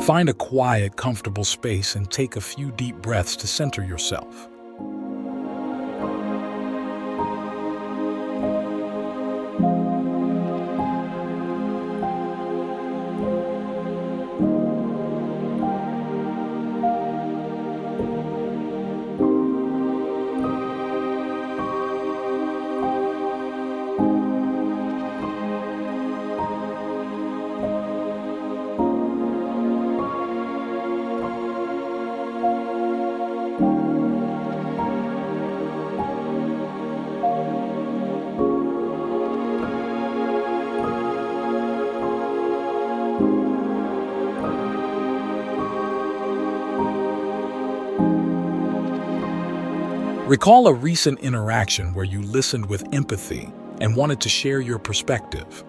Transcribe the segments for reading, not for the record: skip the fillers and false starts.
Find a quiet, comfortable space and take a few deep breaths to center yourself. Recall a recent interaction where you listened with empathy and wanted to share your perspective.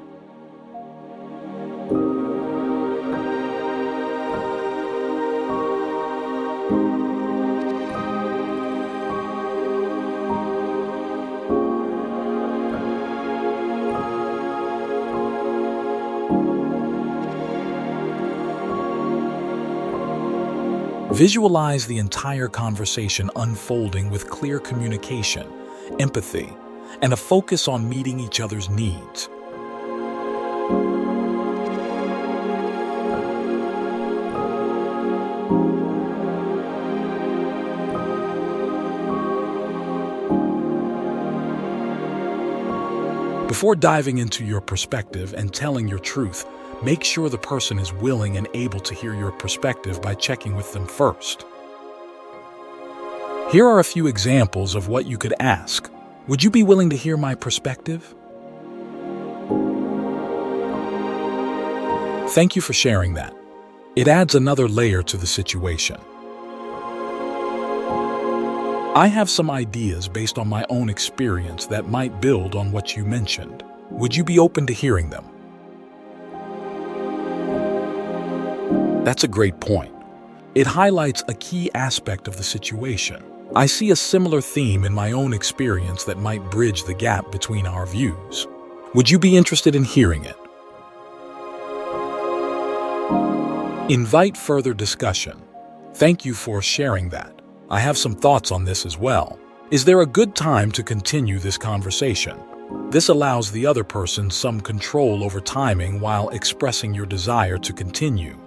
Visualize the entire conversation unfolding with clear communication, empathy, and a focus on meeting each other's needs. Before diving into your perspective and telling your truth, make sure the person is willing and able to hear your perspective by checking with them first. Here are a few examples of what you could ask. Would you be willing to hear my perspective? Thank you for sharing that. It adds another layer to the situation. I have some ideas based on my own experience that might build on what you mentioned. Would you be open to hearing them? That's a great point. It highlights a key aspect of the situation. I see a similar theme in my own experience that might bridge the gap between our views. Would you be interested in hearing it? Invite further discussion. Thank you for sharing that. I have some thoughts on this as well. Is there a good time to continue this conversation? This allows the other person some control over timing while expressing your desire to continue.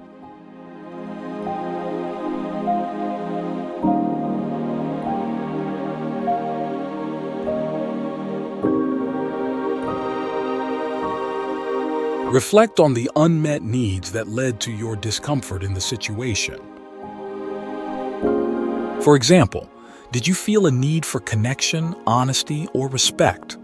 Reflect on the unmet needs that led to your discomfort in the situation. For example, did you feel a need for connection, honesty, or respect?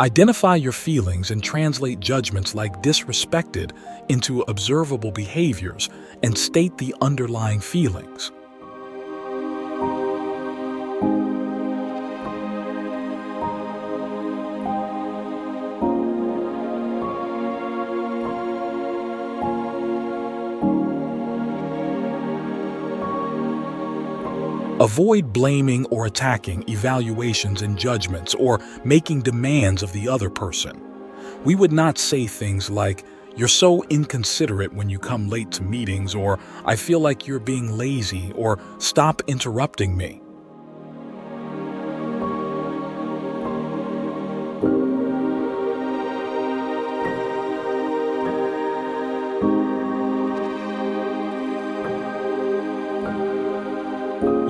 Identify your feelings and translate judgments like disrespected into observable behaviors and state the underlying feelings. Avoid blaming or attacking evaluations and judgments or making demands of the other person. We would not say things like, "You're so inconsiderate when you come late to meetings," or "I feel like you're being lazy," or "Stop interrupting me."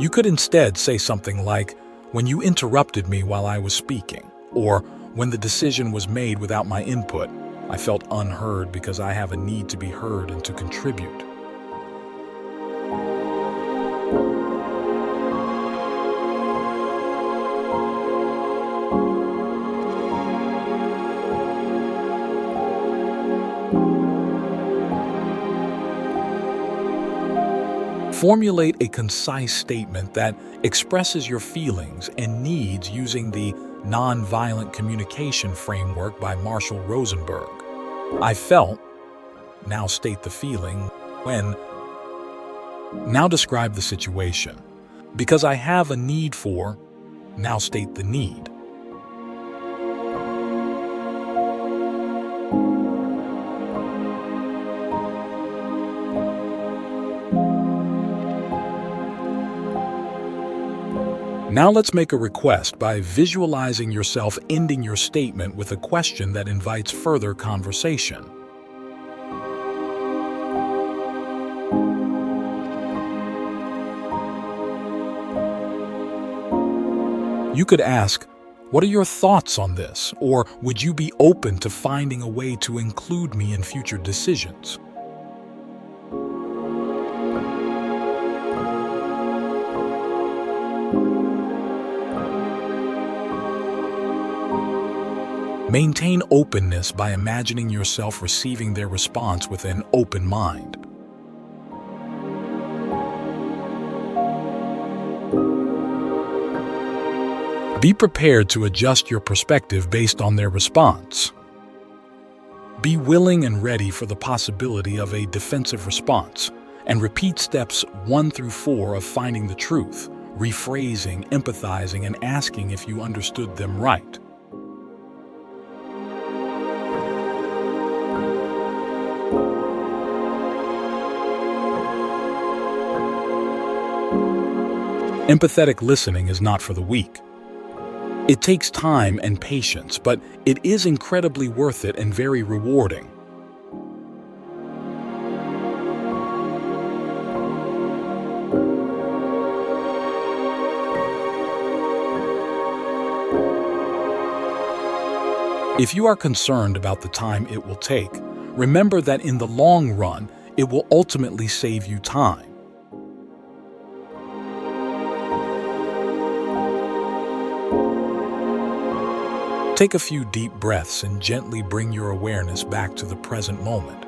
You could instead say something like, "When you interrupted me while I was speaking," or "When the decision was made without my input, I felt unheard because I have a need to be heard and to contribute." Formulate a concise statement that expresses your feelings and needs using the Nonviolent Communication framework by Marshall Rosenberg. I felt, Now state the feeling. When. Now describe the situation. Because I have a need for. Now state the need. Now let's make a request by visualizing yourself ending your statement with a question that invites further conversation. You could ask, "What are your thoughts on this?" Or, "Would you be open to finding a way to include me in future decisions?" Maintain openness by imagining yourself receiving their response with an open mind. Be prepared to adjust your perspective based on their response. Be willing and ready for the possibility of a defensive response, and repeat steps 1 through 4 of finding the truth, rephrasing, empathizing, and asking if you understood them right. Empathetic listening is not for the weak. It takes time and patience, but it is incredibly worth it and very rewarding. If you are concerned about the time it will take, remember that in the long run, it will ultimately save you time. Take a few deep breaths and gently bring your awareness back to the present moment.